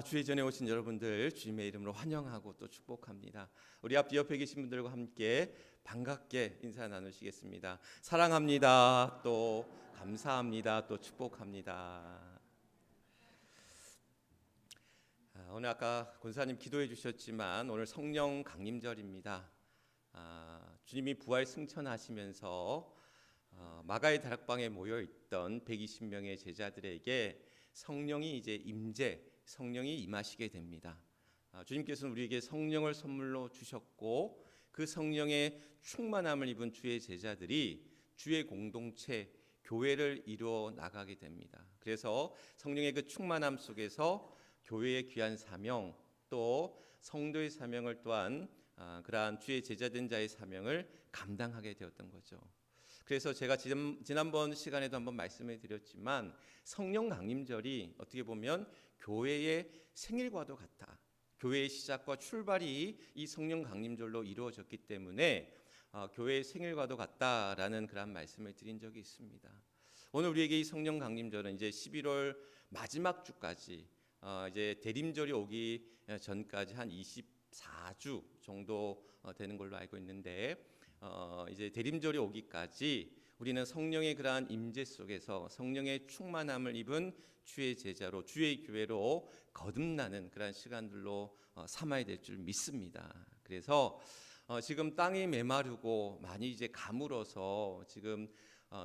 주의 전에 오신 여러분들 주님의 이름으로 환영하고 또 축복합니다. 우리 앞 옆에 계신 분들과 함께 반갑게 인사 나누시겠습니다. 사랑합니다. 또 감사합니다. 또 축복합니다. 오늘 아까 권사님 기도해 주셨지만 오늘 성령 강림절입니다. 주님이 부활 승천하시면서 마가의 다락방에 모여 있던 120명의 제자들에게 성령이 이제 성령이 임하시게 됩니다. 주님께서는 우리에게 성령을 선물로 주셨고 그 성령의 충만함을 입은 주의 제자들이 주의 공동체 교회를 이루어 나가게 됩니다. 그래서 성령의 그 충만함 속에서 교회의 귀한 사명 또 성도의 사명을 또한 그러한 주의 제자된 자의 사명을 감당하게 되었던 거죠. 그래서 제가 지난번 시간에도 한번 말씀을 드렸지만 성령 강림절이 어떻게 보면 교회의 생일과도 같다. 교회의 시작과 출발이 이 성령 강림절로 이루어졌기 때문에 교회의 생일과도 같다라는 그런 말씀을 드린 적이 있습니다. 오늘 우리에게 이 성령 강림절은 이제 11월 마지막 주까지 이제 대림절이 오기 전까지 한 24주 정도 되는 걸로 알고 있는데 이제 대림절이 오기까지 우리는 성령의 그러한 임재 속에서 성령의 충만함을 입은 주의 제자로 주의 교회로 거듭나는 그러한 시간들로 삼아야 될 줄 믿습니다. 그래서 지금 땅이 메마르고 많이 이제 가물어서 지금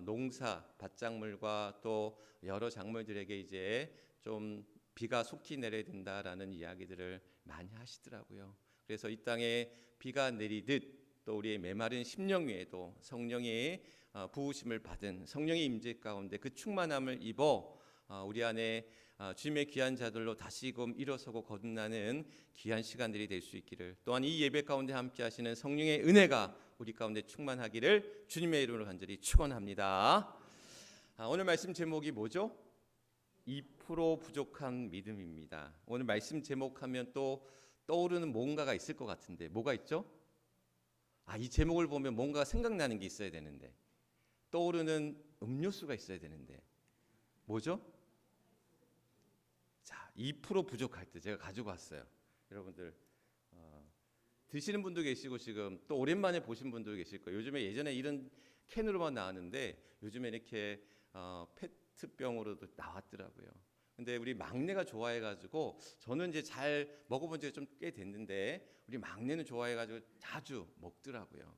농사 밭작물과 또 여러 작물들에게 이제 좀 비가 속히 내려야 된다라는 이야기들을 많이 하시더라고요. 그래서 이 땅에 비가 내리듯 또 우리의 메마른 심령 위에도 성령의 부으심을 받은 성령의 임재 가운데 그 충만함을 입어 우리 안에 주님의 귀한 자들로 다시금 일어서고 거듭나는 귀한 시간들이 될 수 있기를, 또한 이 예배 가운데 함께 하시는 성령의 은혜가 우리 가운데 충만하기를 주님의 이름으로 간절히 축원합니다. 오늘 말씀 제목이 뭐죠? 2% 부족한 믿음입니다. 오늘 말씀 제목하면 또 떠오르는 뭔가가 있을 것 같은데 뭐가 있죠? 이 제목을 보면 뭔가 생각나는 게 있어야 되는데, 떠오르는 음료수가 있어야 되는데 뭐죠? 자, 2% 부족할 때 제가 가지고 왔어요. 여러분들 드시는 분도 계시고 지금 또 오랜만에 보신 분도 계실 거예요. 요즘에 예전에 이런 캔으로만 나왔는데 요즘에 이렇게 페트병으로도 나왔더라고요. 근데 우리 막내가 좋아해가지고 저는 이제 잘 먹어본 지가 좀 꽤 됐는데 우리 막내는 좋아해가지고 자주 먹더라고요.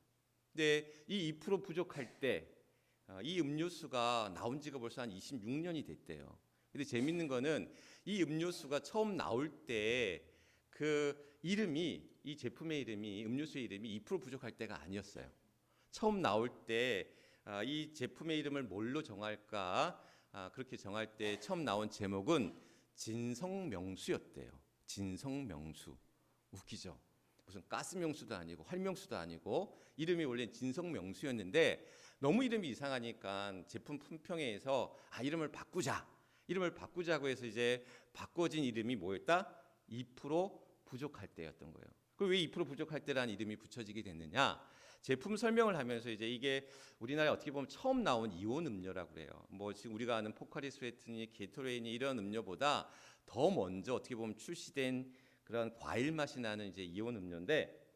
근데 이 2% 부족할 때 이 음료수가 나온 지가 벌써 한 26년이 됐대요. 근데 재밌는 거는 이 음료수가 처음 나올 때 그 이름이, 이 제품의 이름이, 음료수의 이름이 2% 부족할 때가 아니었어요. 처음 나올 때 이 제품의 이름을 뭘로 정할까? 그렇게 정할 때 처음 나온 제목은 진성명수였대요. 진성명수. 웃기죠? 무슨 가스명수도 아니고 활명수도 아니고 이름이 원래 진성명수였는데 너무 이름이 이상하니까 제품 품평회에서 이름을 바꾸자. 이름을 바꾸자고 해서 이제 바꿔진 이름이 뭐였다? 2% 부족할 때였던 거예요. 그럼 왜 2% 부족할 때라는 이름이 붙여지게 됐느냐? 제품 설명을 하면서 이제 이게 우리나라에 어떻게 보면 처음 나온 이온 음료라고 그래요. 뭐 지금 우리가 아는 포카리 스웨트니 게토레이니 이런 음료보다 더 먼저 어떻게 보면 출시된 그런 과일 맛이 나는 이제 이온 음료인데,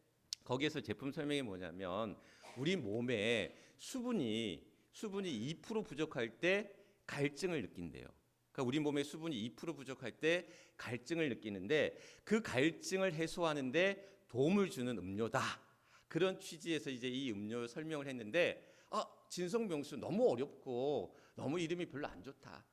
거기에서 제품 설명이 뭐냐면 우리 몸에 수분이 2% 부족할 때 갈증을 느낀대요. 그러니까 우리 몸에 수분이 2% 부족할 때 갈증을 느끼는데 그 갈증을 해소하는데 도움을 주는 음료다. 그런 취지에서 이제 이 음료 설명을 했는데 진성명수 너무 어렵고 너무 이름이 별로 안 좋다.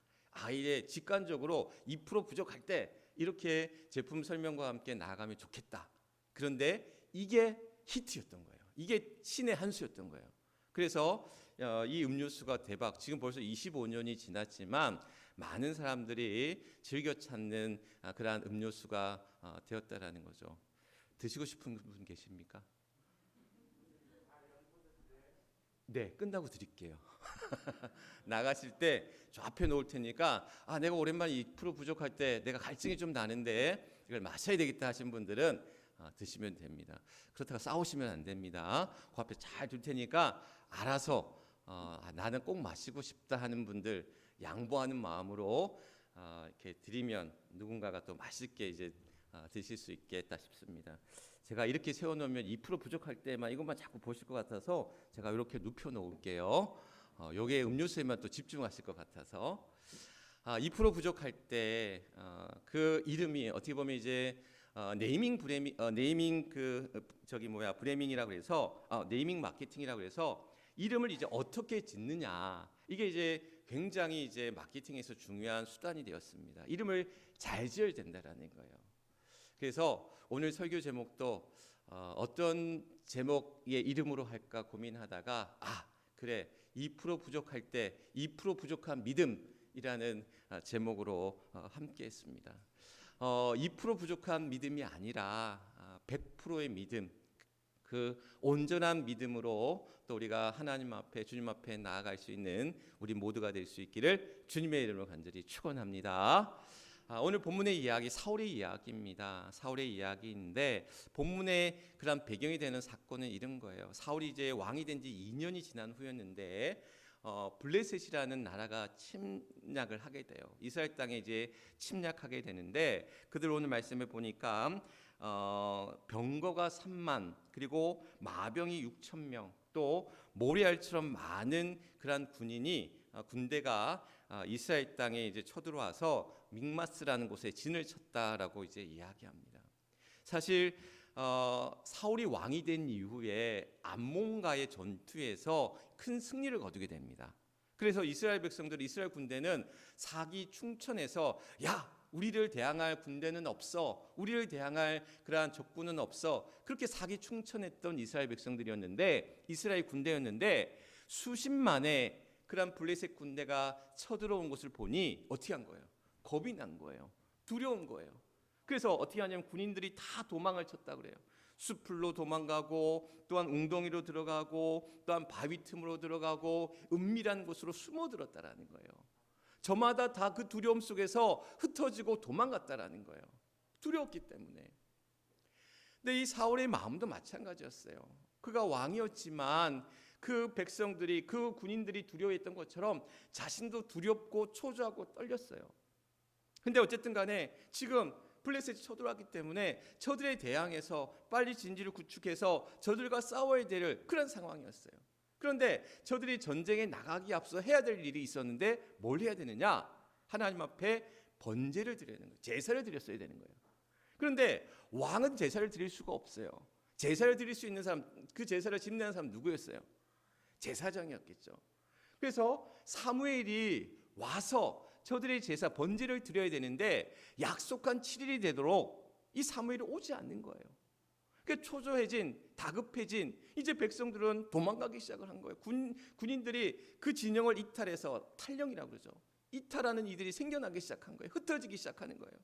이제 직관적으로 2% 부족할 때 이렇게 제품 설명과 함께 나아가면 좋겠다. 그런데 이게 히트였던 거예요. 이게 신의 한 수였던 거예요. 그래서 이 음료수가 대박, 지금 벌써 25년이 지났지만 많은 사람들이 즐겨 찾는 그러한 음료수가 되었다라는 거죠. 드시고 싶은 분 계십니까? 네, 끝나고 드릴게요. 나가실 때 저 앞에 놓을 테니까 내가 오랜만에 2% 부족할 때 내가 갈증이 좀 나는데 이걸 마셔야 되겠다 하신 분들은 드시면 됩니다. 그렇다가 싸우시면 안 됩니다. 그 앞에 잘 둘 테니까 알아서 나는 꼭 마시고 싶다 하는 분들 양보하는 마음으로 이렇게 드리면 누군가가 또 맛있게 이제 드실 수 있겠다 싶습니다. 제가 이렇게 세워놓으면 2% 부족할 때만 이것만 자꾸 보실 것 같아서 제가 이렇게 눕혀 놓을게요. 요게 음료수에만 또 집중하실 것 같아서 2% 부족할 때 그 이름이 어떻게 보면 이제 네이밍 브레밍이라고 해서 네이밍 마케팅이라고 해서 이름을 이제 어떻게 짓느냐, 이게 이제 굉장히 이제 마케팅에서 중요한 수단이 되었습니다. 이름을 잘 지어야 된다라는 거예요. 그래서 오늘 설교 제목도 어떤 제목의 이름으로 할까 고민하다가 그래, 2% 부족할 때 2% 부족한 믿음이라는 제목으로 함께 했습니다. 2% 부족한 믿음이 아니라 100%의 믿음, 그 온전한 믿음으로 또 우리가 하나님 앞에, 주님 앞에 나아갈 수 있는 우리 모두가 될 수 있기를 주님의 이름으로 간절히 축원합니다. 오늘 본문의 이야기, 사울의 이야기입니다. 사울의 이야기인데 본문의 그런 배경이 되는 사건은 이런 거예요. 사울이 이제 왕이 된 지 2년이 지난 후였는데 블레셋이라는 나라가 침략을 하게 돼요. 이스라엘 땅에 이제 침략하게 되는데 그들 오늘 말씀에 보니까 병거가 3만, 그리고 마병이 6천 명, 또 모래알처럼 많은 그러한 군대가 이스라엘 땅에 이제 쳐들어와서 믹마스라는 곳에 진을 쳤다라고 이제 이야기합니다. 사실 사울이 왕이 된 이후에 암몬과의 전투에서 큰 승리를 거두게 됩니다. 그래서 이스라엘 백성들, 이스라엘 군대는 사기 충천해서 우리를 대항할 군대는 없어, 우리를 대항할 그러한 적군은 없어, 그렇게 사기 충천했던 이스라엘 백성들이었는데, 이스라엘 군대였는데 수십만의 그런 블레셋 군대가 쳐들어온 것을 보니 어떻게 한 거예요? 겁이 난 거예요. 두려운 거예요. 그래서 어떻게 하냐면 군인들이 다 도망을 쳤다 그래요. 숲으로 도망가고, 또한 웅덩이로 들어가고, 또한 바위 틈으로 들어가고, 은밀한 곳으로 숨어들었다라는 거예요. 저마다 다 그 두려움 속에서 흩어지고 도망갔다라는 거예요. 두려웠기 때문에. 근데 이 사울의 마음도 마찬가지였어요. 그가 왕이었지만 그 백성들이, 그 군인들이 두려워했던 것처럼 자신도 두렵고 초조하고 떨렸어요. 근데 어쨌든 간에 지금 블레셋이 쳐들어왔기 때문에 저들에 대항해서 빨리 진지를 구축해서 저들과 싸워야 될 그런 상황이었어요. 그런데 저들이 전쟁에 나가기 앞서 해야 될 일이 있었는데 뭘 해야 되느냐? 하나님 앞에 번제를 드리는 거예요. 제사를 드렸어야 되는 거예요. 그런데 왕은 제사를 드릴 수가 없어요. 제사를 드릴 수 있는 사람, 그 제사를 집내는 사람 누구였어요? 제사장이었겠죠. 그래서 사무엘이 와서 저들의 제사 번제를 드려야 되는데 약속한 7일이 되도록 이 사무엘이 오지 않는 거예요. 그러니까 초조해진, 다급해진 이제 백성들은 도망가기 시작을 한 거예요. 군인들이 그 진영을 이탈해서 탈령이라고 그러죠. 이탈하는 이들이 생겨나기 시작한 거예요. 흩어지기 시작하는 거예요.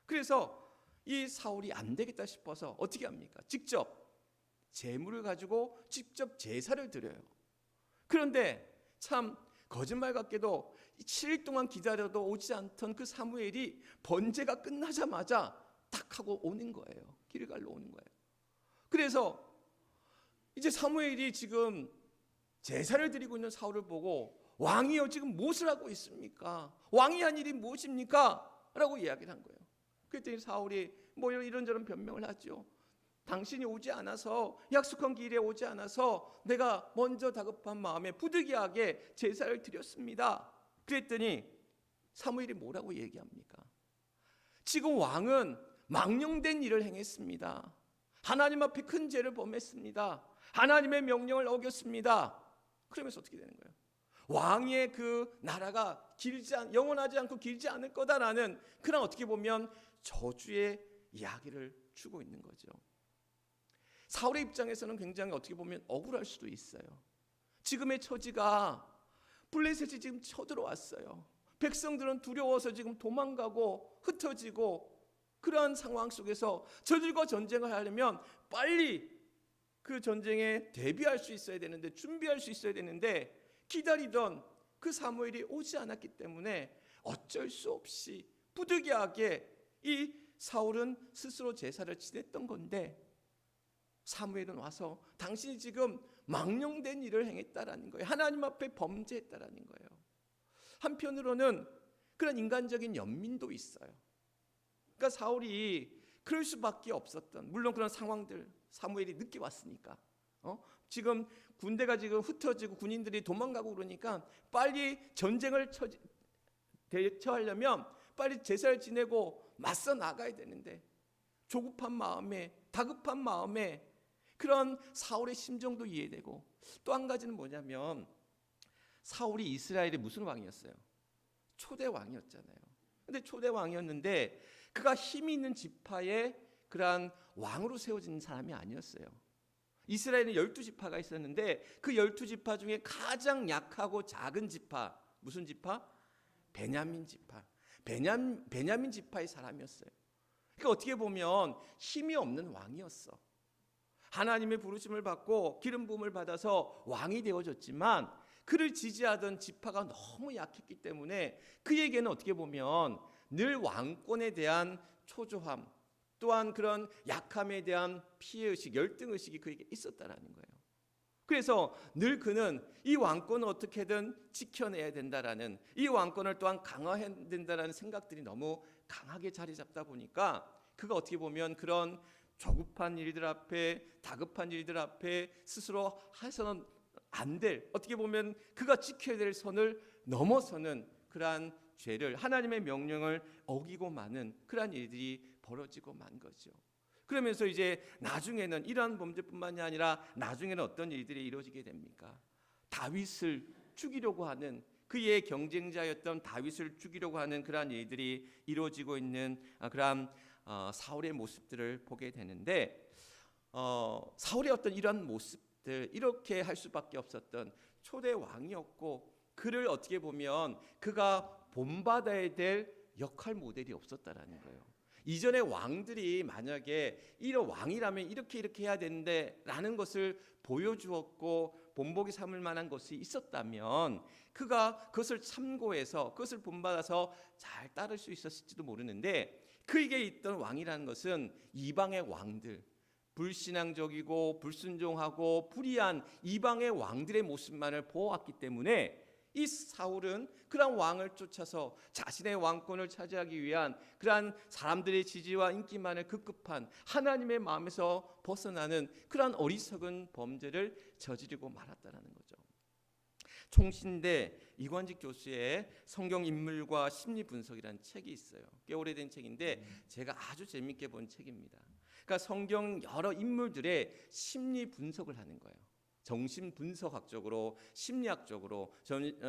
그래서 이 사울이 안 되겠다 싶어서 어떻게 합니까? 직접 제물을 가지고 직접 제사를 드려요. 그런데 참 거짓말 같게도 7일 동안 기다려도 오지 않던 그 사무엘이 번제가 끝나자마자 딱 하고 오는 거예요. 길갈로 오는 거예요. 그래서 이제 사무엘이 지금 제사를 드리고 있는 사울을 보고 왕이여 지금 무엇을 하고 있습니까? 왕이 한 일이 무엇입니까? 라고 이야기를 한 거예요. 그랬더니 사울이 뭐 이런저런 변명을 하죠. 당신이 오지 않아서, 약속한 길에 오지 않아서 내가 먼저 다급한 마음에 부득이하게 제사를 드렸습니다. 그랬더니 사무엘이 뭐라고 얘기합니까? 지금 왕은 망령된 일을 행했습니다. 하나님 앞에 큰 죄를 범했습니다. 하나님의 명령을 어겼습니다. 그러면서 어떻게 되는 거예요? 왕의 그 나라가 영원하지 않고 길지 않을 거다라는 그런 어떻게 보면 저주의 이야기를 주고 있는 거죠. 사울의 입장에서는 굉장히 어떻게 보면 억울할 수도 있어요. 지금의 처지가 블레셋이 지금 쳐들어왔어요. 백성들은 두려워서 지금 도망가고 흩어지고 그러한 상황 속에서 저들과 전쟁을 하려면 빨리 그 전쟁에 대비할 수 있어야 되는데, 준비할 수 있어야 되는데 기다리던 그 사무엘이 오지 않았기 때문에 어쩔 수 없이 부득이하게 이 사울은 스스로 제사를 지냈던 건데 사무엘은 와서 당신이 지금 망령된 일을 행했다라는 거예요. 하나님 앞에 범죄했다라는 거예요. 한편으로는 그런 인간적인 연민도 있어요. 그러니까 사울이 그럴 수밖에 없었던, 물론 그런 상황들 사무엘이 늦게 왔으니까 지금 군대가 지금 흩어지고 군인들이 도망가고 그러니까 빨리 전쟁을 대처하려면 빨리 제사를 지내고 맞서 나가야 되는데 조급한 마음에, 다급한 마음에 그런 사울의 심정도 이해되고, 또 한 가지는 뭐냐면 사울이 이스라엘의 무슨 왕이었어요? 초대 왕이었잖아요. 근데 초대 왕이었는데 그가 힘이 있는 지파의 그러한 왕으로 세워진 사람이 아니었어요. 이스라엘은 12지파가 있었는데 그 12지파 중에 가장 약하고 작은 지파, 무슨 지파? 베냐민 지파. 베냐민 지파의 사람이었어요. 그러니까 어떻게 보면 힘이 없는 왕이었어. 하나님의 부르심을 받고 기름 부음을 받아서 왕이 되어졌지만 그를 지지하던 지파가 너무 약했기 때문에 그에게는 어떻게 보면 늘 왕권에 대한 초조함, 또한 그런 약함에 대한 피해의식, 열등의식이 그에게 있었다라는 거예요. 그래서 늘 그는 이 왕권을 어떻게든 지켜내야 된다라는, 이 왕권을 또한 강화해야 된다라는 생각들이 너무 강하게 자리 잡다 보니까 그가 어떻게 보면 그런 조급한 일들 앞에, 다급한 일들 앞에 스스로 해서는 안 될, 어떻게 보면 그가 지켜야 될 선을 넘어서는 그러한 죄를, 하나님의 명령을 어기고 마는 그러한 일들이 벌어지고 만 거죠. 그러면서 이제 나중에는 이러한 범죄뿐만이 아니라 나중에는 어떤 일들이 이루어지게 됩니까? 다윗을 죽이려고 하는, 그의 경쟁자였던 다윗을 죽이려고 하는 그러한 일들이 이루어지고 있는 그러한 사울의 모습들을 보게 되는데, 사울의 어떤 이러한 모습들, 이렇게 할 수밖에 없었던 초대 왕이었고, 그를 어떻게 보면 그가 본받아야 될 역할 모델이 없었다라는 거예요. 이전의 왕들이 만약에 이런 왕이라면 이렇게 해야 되는데 라는 것을 보여주었고 본보기 삼을 만한 것이 있었다면 그가 그것을 참고해서 그것을 본받아서 잘 따를 수 있었을지도 모르는데, 그에게 있던 왕이라는 것은 이방의 왕들, 불신앙적이고 불순종하고 불의한 이방의 왕들의 모습만을 보아왔기 때문에 이 사울은 그러한 왕을 쫓아서 자신의 왕권을 차지하기 위한 그러한 사람들의 지지와 인기만을 급급한 하나님의 마음에서 벗어나는 그러한 어리석은 범죄를 저지르고 말았다는 거죠. 총신대 이관직 교수의 성경 인물과 심리 분석이라는 책이 있어요. 꽤 오래된 책인데 제가 아주 재밌게 본 책입니다. 그러니까 성경 여러 인물들의 심리 분석을 하는 거예요. 정신분석학적으로, 심리학적으로,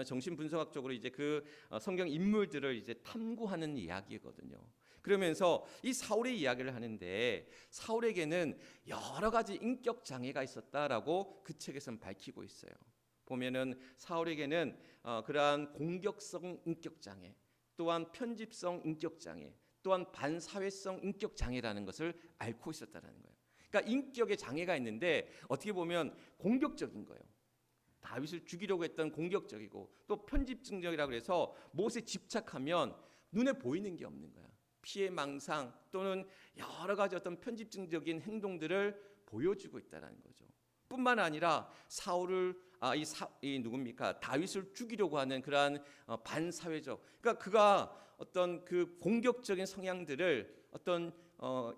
정신분석학적으로 이제 그 성경 인물들을 이제 탐구하는 이야기거든요. 그러면서 이 사울의 이야기를 하는데 사울에게는 여러 가지 인격 장애가 있었다라고 그 책에서는 밝히고 있어요. 보면은 사울에게는 그러한 공격성 인격 장애, 또한 편집성 인격 장애, 또한 반사회성 인격 장애라는 것을 앓고 있었다라는 거예요. 그러니까 인격의 장애가 있는데 어떻게 보면 공격적인 거예요. 다윗을 죽이려고 했던 공격적이고, 또 편집증적이라고 해서 무엇에 집착하면 눈에 보이는 게 없는 거야. 피해 망상 또는 여러 가지 어떤 편집증적인 행동들을 보여주고 있다는 거죠. 뿐만 아니라 사울을 누굽니까? 다윗을 죽이려고 하는 그러한 반사회적, 그러니까 그가 어떤 그 공격적인 성향들을 어떤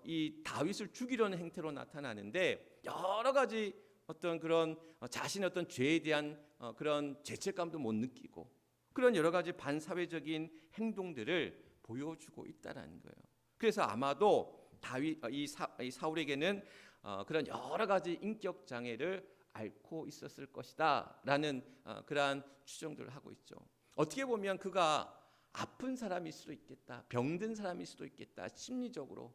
이 다윗을 죽이려는 행태로 나타나는데, 여러 가지 어떤 그런 자신의 어떤 죄에 대한 그런 죄책감도 못 느끼고 그런 여러 가지 반사회적인 행동들을 보여주고 있다라는 거예요. 그래서 아마도 이 사울에게는 그런 여러 가지 인격 장애를 앓고 있었을 것이다라는 그러한 추정들을 하고 있죠. 어떻게 보면 그가 아픈 사람일 수도 있겠다, 병든 사람일 수도 있겠다, 심리적으로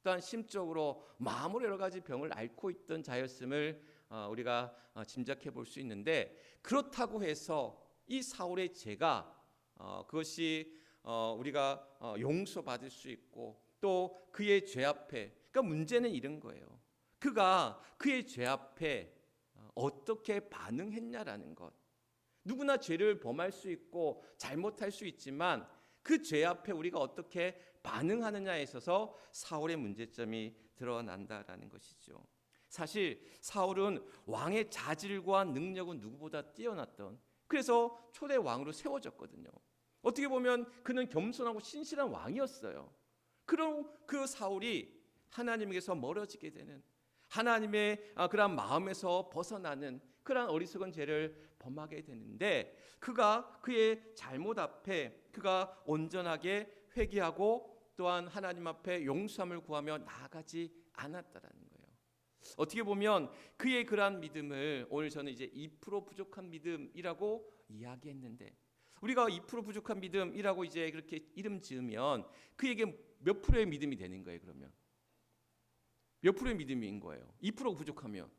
또한 심적으로 마음으로 여러 가지 병을 앓고 있던 자였음을 우리가 짐작해 볼 수 있는데, 그렇다고 해서 이 사울의 죄가 그것이 우리가 용서받을 수 있고 또 그의 죄 앞에, 그러니까 문제는 이런 거예요. 그가 그의 죄 앞에 어떻게 반응했냐라는 것. 누구나 죄를 범할 수 있고 잘못할 수 있지만 그 죄 앞에 우리가 어떻게 반응하느냐에 있어서 사울의 문제점이 드러난다라는 것이죠. 사실 사울은 왕의 자질과 능력은 누구보다 뛰어났던, 그래서 초대 왕으로 세워졌거든요. 어떻게 보면 그는 겸손하고 신실한 왕이었어요. 그런 그 사울이 하나님에게서 멀어지게 되는, 하나님의 그런 마음에서 벗어나는 그런 어리석은 죄를 범하게 되는데, 그가 그의 잘못 앞에 그가 온전하게 회개하고 또한 하나님 앞에 용서함을 구하며 나아가지 않았다라는 거예요. 어떻게 보면 그의 그러한 믿음을 오늘 저는 이제 2% 부족한 믿음이라고 이야기했는데, 우리가 2% 부족한 믿음이라고 이제 그렇게 이름 지으면 그에게 몇 프로의 믿음이 되는 거예요? 그러면 몇 프로의 믿음인 거예요? 2% 부족하면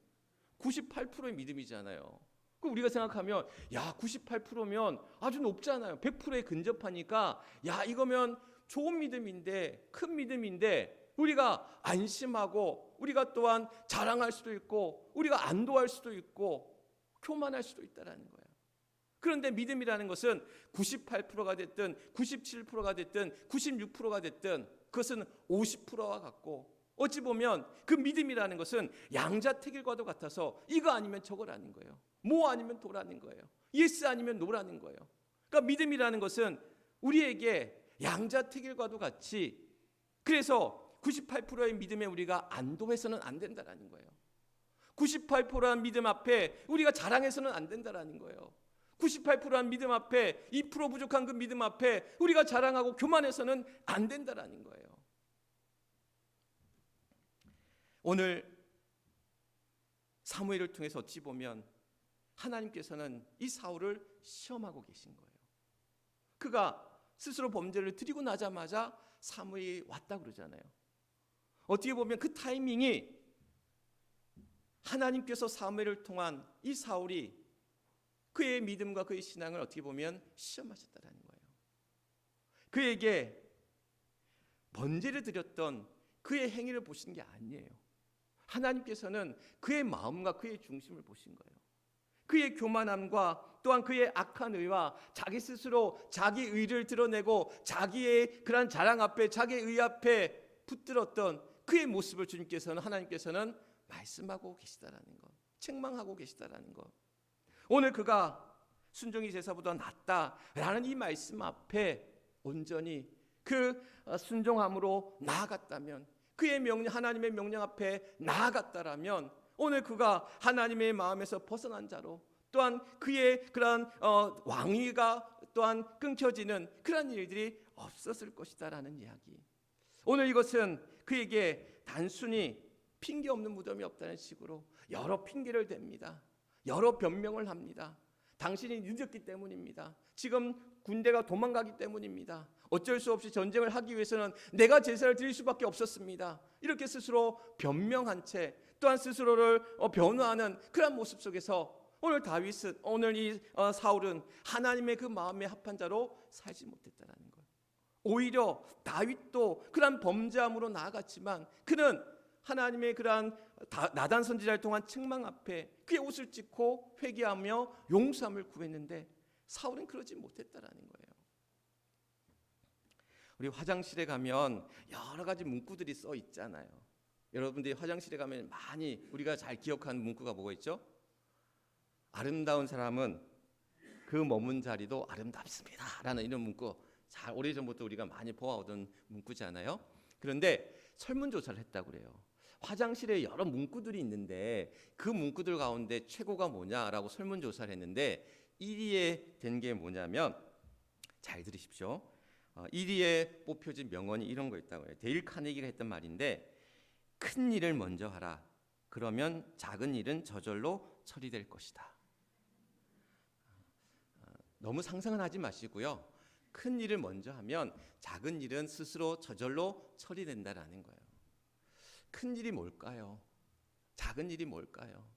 98%의 믿음이잖아요. 그 우리가 생각하면 야 98%면 아주 높잖아요. 100%에 근접하니까 야 이거면 좋은 믿음인데, 큰 믿음인데 우리가 안심하고 우리가 또한 자랑할 수도 있고 우리가 안도할 수도 있고 교만할 수도 있다라는 거예요. 그런데 믿음이라는 것은 98%가 됐든 97%가 됐든 96%가 됐든 그것은 50%와 같고, 어찌 보면 그 믿음이라는 것은 양자택일과도 같아서 이거 아니면 저거라는 거예요. 뭐 아니면 도라는 거예요. 예스 아니면 노라는 거예요. 그러니까 믿음이라는 것은 우리에게 양자택일과도 같이, 그래서 98%의 믿음에 우리가 안도해서는 안 된다라는 거예요. 98%란 믿음 앞에 우리가 자랑해서는 안 된다라는 거예요. 98%란 믿음 앞에 2% 부족한 그 믿음 앞에 우리가 자랑하고 교만해서는 안 된다라는 거예요. 오늘 사무엘을 통해서 어찌 보면 하나님께서는 이 사울을 시험하고 계신 거예요. 그가 스스로 범죄를 드리고 나자마자 사무엘이 왔다 그러잖아요. 어떻게 보면 그 타이밍이 하나님께서 사무엘을 통한 이 사울이 그의 믿음과 그의 신앙을 어떻게 보면 시험하셨다는 거예요. 그에게 번제를 드렸던 그의 행위를 보신 게 아니에요. 하나님께서는 그의 마음과 그의 중심을 보신 거예요. 그의 교만함과 또한 그의 악한 의와 자기 스스로 자기 의를 드러내고 자기의 그런 자랑 앞에 자기의 의 앞에 붙들었던 그의 모습을 주님께서는, 하나님께서는 말씀하고 계시다라는 것, 책망하고 계시다라는 것. 오늘 그가 순종이 제사보다 낫다라는 이 말씀 앞에 온전히 그 순종함으로 나아갔다면, 그의 명령, 하나님의 명령 앞에 나아갔다라면 오늘 그가 하나님의 마음에서 벗어난 자로, 또한 그의 그러한 왕위가 또한 끊겨지는 그런 일들이 없었을 것이다라는 이야기. 오늘 이것은 그에게 단순히 핑계 없는 무덤이 없다는 식으로 여러 핑계를 댑니다. 여러 변명을 합니다. 당신이 늦었기 때문입니다. 지금 군대가 도망가기 때문입니다. 어쩔 수 없이 전쟁을 하기 위해서는 내가 제사를 드릴 수밖에 없었습니다. 이렇게 스스로 변명한 채 또한 스스로를 변호하는 그런 모습 속에서 오늘 다윗은, 오늘 이 사울은 하나님의 그 마음에 합한 자로 살지 못했다는 거예요. 오히려 다윗도 그런 범죄함으로 나아갔지만 그는 하나님의 그러한 나단 선지자를 통한 책망 앞에 그의 옷을 찢고 회개하며 용서함을 구했는데 사울은 그러지 못했다라는 거예요. 우리 화장실에 가면 여러 가지 문구들이 써 있잖아요. 여러분들이 화장실에 가면 많이 우리가 잘 기억하는 문구가 뭐가 있죠? 아름다운 사람은 그 머문 자리도 아름답습니다 라는 이런 문구, 잘 오래전부터 우리가 많이 보아오던 문구잖아요. 그런데 설문조사를 했다고 그래요. 화장실에 여러 문구들이 있는데 그 문구들 가운데 최고가 뭐냐라고 설문조사를 했는데 1위에 된 게 뭐냐면, 잘 들으십시오. 1위에 뽑혀진 명언이 이런 거 있다고 해요. 데일 카네기가 했던 말인데, 큰 일을 먼저 하라. 그러면 작은 일은 저절로 처리될 것이다. 너무 상상은 하지 마시고요. 큰 일을 먼저 하면 작은 일은 스스로 저절로 처리된다라는 거예요. 큰 일이 뭘까요? 작은 일이 뭘까요?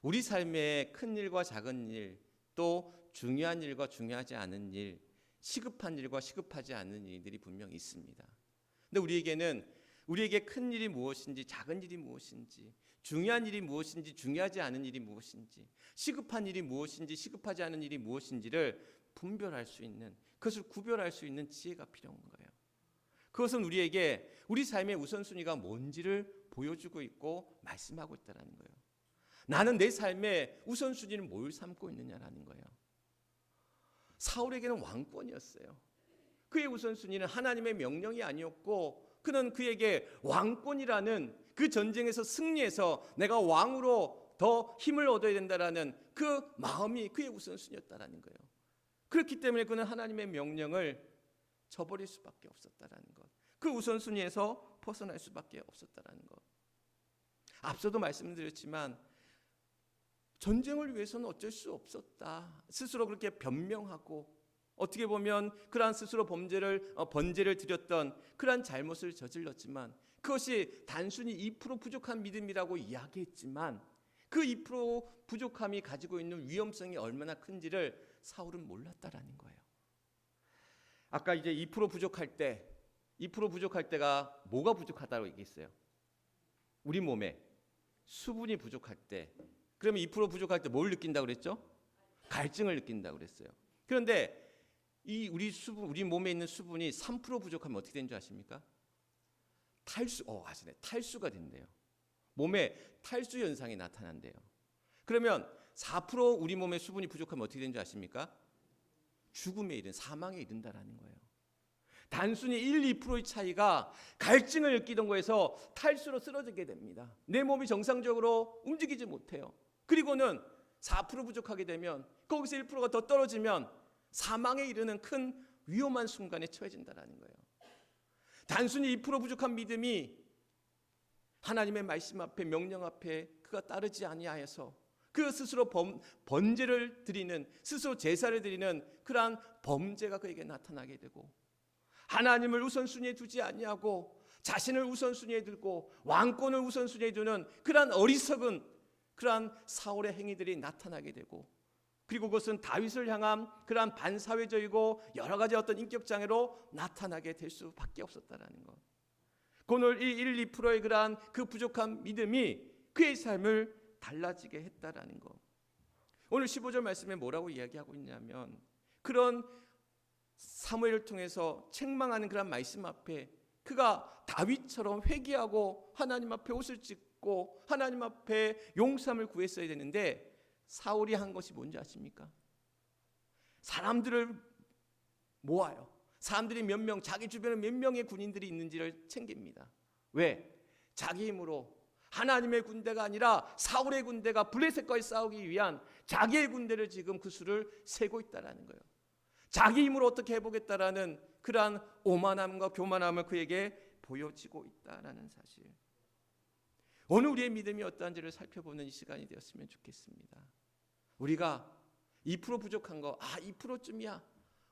우리 삶에 큰 일과 작은 일, 또 중요한 일과 중요하지 않은 일, 시급한 일과 시급하지 않은 일들이 분명히 있습니다. 근데 우리에게 큰 일이 무엇인지, 작은 일이 무엇인지, 중요한 일이 무엇인지, 중요하지 않은 일이 무엇인지, 시급한 일이 무엇인지, 시급하지 않은 일이 무엇인지를 분별할 수 있는, 그것을 구별할 수 있는 지혜가 필요한 거예요. 그것은 우리에게 우리 삶의 우선순위가 뭔지를 보여주고 있고 말씀하고 있다는 거예요. 나는 내 삶의 우선순위는 뭘 삼고 있느냐라는 거예요. 사울에게는 왕권이었어요. 그의 우선순위는 하나님의 명령이 아니었고 그는 그에게 왕권이라는 그 전쟁에서 승리해서 내가 왕으로 더 힘을 얻어야 된다라는 그 마음이 그의 우선순위였다라는 거예요. 그렇기 때문에 그는 하나님의 명령을 저버릴 수밖에 없었다라는 것. 그 우선순위에서 벗어날 수밖에 없었다라는 것. 앞서도 말씀드렸지만 전쟁을 위해서는 어쩔 수 없었다. 스스로 그렇게 변명하고 어떻게 보면 그러한 스스로 번제를 드렸던 그러한 잘못을 저질렀지만 그것이 단순히 2% 부족한 믿음이라고 이야기했지만 그 2% 부족함이 가지고 있는 위험성이 얼마나 큰지를 사울은 몰랐다라는 거예요. 아까 이제 2% 부족할 때가 뭐가 부족하다고 얘기했어요? 우리 몸에 수분이 부족할 때. 그러면 2% 부족할 때 뭘 느낀다고 그랬죠? 갈증을 느낀다고 그랬어요. 그런데 우리 몸에 있는 수분이 3% 부족하면 어떻게 되는 줄 아십니까? 탈수가 된대요. 몸에 탈수 현상이 나타난대요. 그러면 4% 우리 몸에 수분이 부족하면 어떻게 되는 줄 아십니까? 죽음에 이른 사망에 이른다라는 거예요. 단순히 1, 2%의 차이가 갈증을 느끼던 거에서 탈수로 쓰러지게 됩니다. 내 몸이 정상적으로 움직이지 못해요. 그리고는 4% 부족하게 되면 거기서 1%가 더 떨어지면 사망에 이르는 큰 위험한 순간에 처해진다라는 거예요. 단순히 2% 부족한 믿음이 하나님의 말씀 앞에 명령 앞에 그가 따르지 아니하여서 그 스스로 번제를 드리는 스스로 제사를 드리는 그러한 범죄가 그에게 나타나게 되고 하나님을 우선순위에 두지 아니하고 자신을 우선순위에 두고 왕권을 우선순위에 두는 그러한 어리석은 그러한 사울의 행위들이 나타나게 되고 그리고 그것은 다윗을 향한 그러한 반사회적이고 여러 가지 어떤 인격 장애로 나타나게 될 수밖에 없었다라는 것. 오늘 이 1, 2%의 그러한 그 부족한 믿음이 그의 삶을 달라지게 했다라는 것. 오늘 15절 말씀에 뭐라고 이야기하고 있냐면 그런 사무엘을 통해서 책망하는 그런 말씀 앞에 그가 다윗처럼 회개하고 하나님 앞에 옷을 찢고 하나님 앞에 용서함을 구했어야 되는데 사울이 한 것이 뭔지 아십니까? 사람들을 모아요. 사람들이 몇 명, 자기 주변에 몇 명의 군인들이 있는지를 챙깁니다. 왜? 자기 힘으로 하나님의 군대가 아니라 사울의 군대가 블레셋과의 싸우기 위한 자기의 군대를 지금 그 수를 세고 있다라는 거예요. 자기 힘으로 어떻게 해보겠다라는 그러한 오만함과 교만함을 그에게 보여지고 있다라는 사실. 오늘 우리의 믿음이 어떠한지를 살펴보는 이 시간이 되었으면 좋겠습니다. 우리가 2% 부족한 거, 2%쯤이야.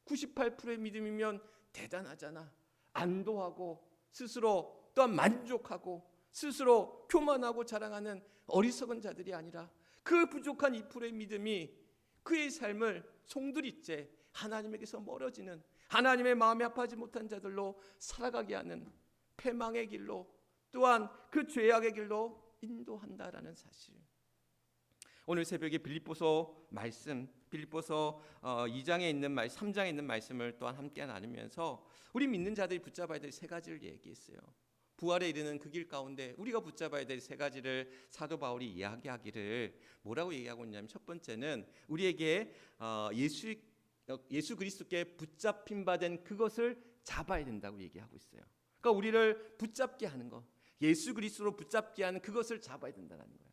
98%의 믿음이면 대단하잖아. 안도하고 스스로 또한 만족하고 스스로 교만하고 자랑하는 어리석은 자들이 아니라 그 부족한 2%의 믿음이 그의 삶을 송두리째 하나님에게서 멀어지는 하나님의 마음에 합하지 못한 자들로 살아가게 하는 패망의 길로 또한 그 죄악의 길로 인도한다라는 사실. 오늘 새벽에 빌립보서 2장에 있는 3장에 있는 말씀을 또한 함께 나누면서 우리 믿는 자들이 붙잡아야 될 세 가지를 얘기했어요. 부활에 이르는 그 길 가운데 우리가 붙잡아야 될 세 가지를 사도 바울이 이야기하기를 뭐라고 얘기하고 있냐면 첫 번째는 우리에게 예수 그리스도께 붙잡힌 바 된 그것을 잡아야 된다고 얘기하고 있어요. 그러니까 우리를 붙잡게 하는 것, 예수 그리스도로 붙잡게 하는 그것을 잡아야 된다는 거예요.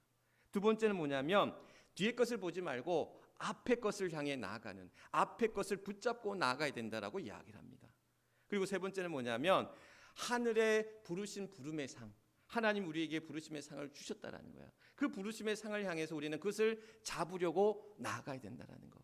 두 번째는 뭐냐면 뒤에 것을 보지 말고 앞에 것을 향해 나아가는, 앞에 것을 붙잡고 나아가야 된다라고 이야기를 합니다. 그리고 세 번째는 뭐냐면 하늘에 부르신 부름의 상, 하나님 우리에게 부르심의 상을 주셨다라는 거야. 그 부르심의 상을 향해서 우리는 그것을 잡으려고 나아가야 된다라는 거.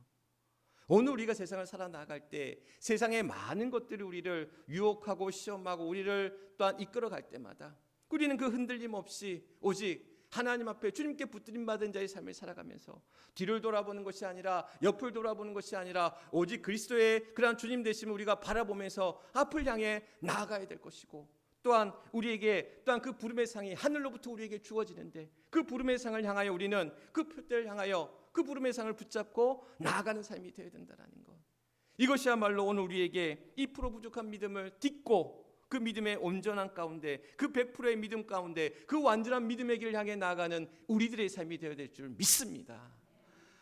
오늘 우리가 세상을 살아나갈 때 세상의 많은 것들이 우리를 유혹하고 시험하고 우리를 또한 이끌어갈 때마다 우리는 그 흔들림 없이 오직 하나님 앞에 주님께 붙들림 받은 자의 삶을 살아가면서 뒤를 돌아보는 것이 아니라 옆을 돌아보는 것이 아니라 오직 그리스도의 그러한 주님 되심을 우리가 바라보면서 앞을 향해 나아가야 될 것이고 또한 우리에게 또한 그 부름의 상이 하늘로부터 우리에게 주어지는데 그 부름의 상을 향하여 우리는 그 표대를 향하여 그 부름의 상을 붙잡고 나아가는 삶이 되어야 된다는 것. 이것이야말로 오늘 우리에게 2% 부족한 믿음을 딛고 그 믿음의 온전한 가운데 그 100%의 믿음 가운데 그 완전한 믿음의 길을 향해 나아가는 우리들의 삶이 되어야 될 줄 믿습니다.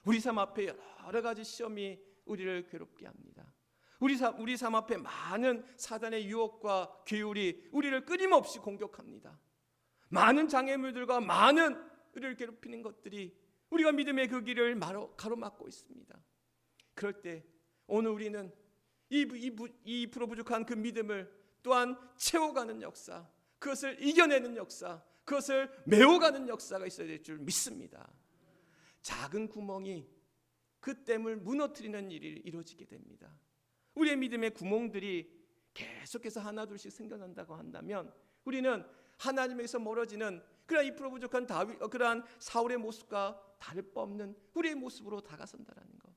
우리 삶 앞에 여러 가지 시험이 우리를 괴롭게 합니다. 우리 삶 앞에 많은 사단의 유혹과 괴율이 우리를 끊임없이 공격합니다. 많은 장애물들과 많은 우리를 괴롭히는 것들이 우리가 믿음의 그 길을 가로막고 있습니다. 그럴 때 오늘 우리는 이 부족한 그 믿음을 또한 채워가는 역사, 그것을 이겨내는 역사, 그것을 메워가는 역사가 있어야 될 줄 믿습니다. 작은 구멍이 그 댐을 무너뜨리는 일이 이루어지게 됩니다. 우리의 믿음의 구멍들이 계속해서 하나둘씩 생겨난다고 한다면 우리는 하나님에게서 멀어지는 그러한 2% 부족한 그러한 사울의 모습과 다를 바 없는 우리의 모습으로 다가선다라는 것.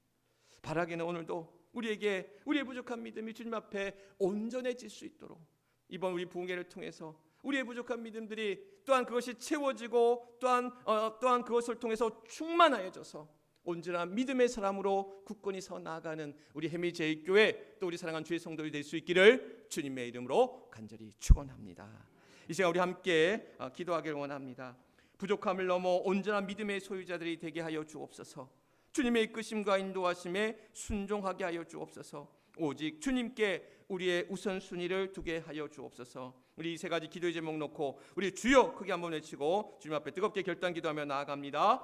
바라기는 오늘도 우리에게 우리의 부족한 믿음이 주님 앞에 온전해질 수 있도록 이번 우리 부흥회를 통해서 우리의 부족한 믿음들이 또한 그것이 채워지고 또한 그것을 통해서 충만하여져서 온전한 믿음의 사람으로 굳건히 서 나아가는 우리 해미제일교회 또 우리 사랑하는 주의 성도들이 될 수 있기를 주님의 이름으로 간절히 축원합니다. 이 시간 우리 함께 기도하기를 원합니다. 부족함을 넘어 온전한 믿음의 소유자들이 되게 하여 주옵소서. 주님의 이끄심과 인도하심에 순종하게 하여 주옵소서. 오직 주님께 우리의 우선순위를 두게 하여 주옵소서. 우리 이 세 가지 기도의 제목 놓고 우리 주여 크게 한번 외치고 주님 앞에 뜨겁게 결단 기도하며 나아갑니다.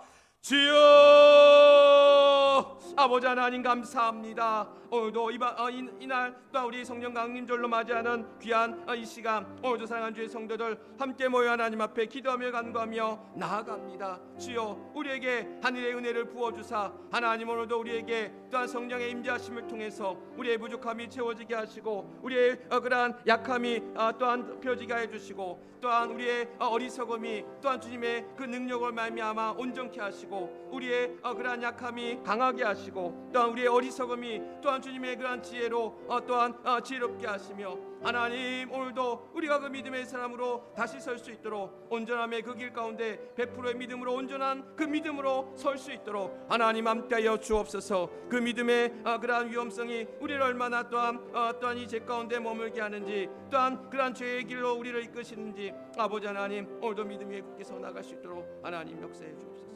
주여, 아버지 하나님 감사합니다. 오늘도 이날 또 우리 성령 강림절로 맞이하는 귀한 이 시간, 오늘도 사랑하는 주의 성도들 함께 모여 하나님 앞에 기도하며 간구하며 나아갑니다. 주여, 우리에게 하늘의 은혜를 부어주사 하나님 오늘도 우리에게 또한 성령의 임재하심을 통해서 우리의 부족함이 채워지게 하시고 우리의 그러한 약함이 또한 펴지게 해주시고 또한 우리의 어리석음이 또한 주님의 그 능력을 말미암아 온전케 하시고 우리의 그러한 약함이 강하게 하시고 또한 우리의 어리석음이 또한 주님의 그러한 지혜로 또한 지혜롭게 하시며 하나님 오늘도 우리가 그 믿음의 사람으로 다시 설 수 있도록 온전함의 그 길 가운데 100%의 믿음으로 온전한 그 믿음으로 설 수 있도록 하나님 함께하여 주옵소서. 그 믿음의 그러한 위험성이 우리를 얼마나 또한 이 죄 가운데 머물게 하는지 또한 그러한 죄의 길로 우리를 이끄시는지 아버지 하나님 오늘도 믿음 위에 굳게 서 나갈 수 있도록 하나님 역사해 주옵소서.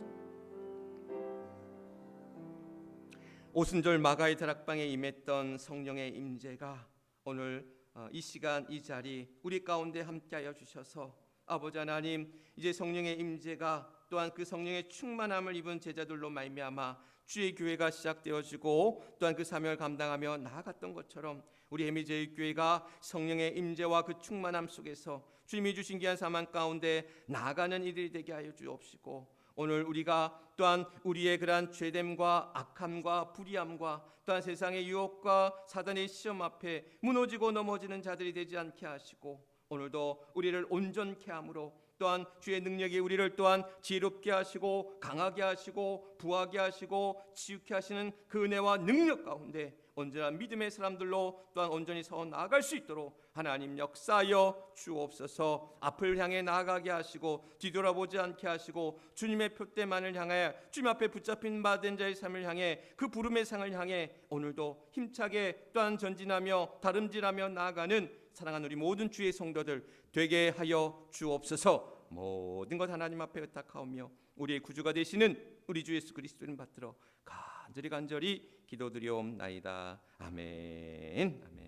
오순절 마가의 다락방에 임했던 성령의 임재가 오늘 이 시간 이 자리 우리 가운데 함께하여 주셔서 아버지 하나님 이제 성령의 임재가 또한 그 성령의 충만함을 입은 제자들로 말미암아 주의 교회가 시작되어지고 또한 그 사명을 감당하며 나아갔던 것처럼 우리 해미제일교회가 성령의 임재와 그 충만함 속에서 주님이 주신 귀한 사명 가운데 나아가는 이들이 되게 하여 주옵시고 오늘 우리가 또한 우리의 그러한 죄됨과 악함과 불의함과 또한 세상의 유혹과 사단의 시험 앞에 무너지고 넘어지는 자들이 되지 않게 하시고 오늘도 우리를 온전케 함으로 또한 주의 능력이 우리를 또한 지혜롭게 하시고 강하게 하시고 부하게 하시고 치유케 하시는 그 은혜와 능력 가운데 온전한 믿음의 사람들로 또한 온전히 서 나아갈 수 있도록 하나님 역사하여 주옵소서. 앞을 향해 나아가게 하시고 뒤돌아보지 않게 하시고 주님의 표대만을 향하여 주님 앞에 붙잡힌 바 된 자의 삶을 향해 그 부름의 상을 향해 오늘도 힘차게 또한 전진하며 다름질하며 나아가는 사랑하는 우리 모든 주의 성도들 되게 하여 주옵소서. 모든 것 하나님 앞에 의탁하오며 우리의 구주가 되시는 우리 주 예수 그리스도를 받들어 간절히 기도드리옵나이다. 아멘. 아멘.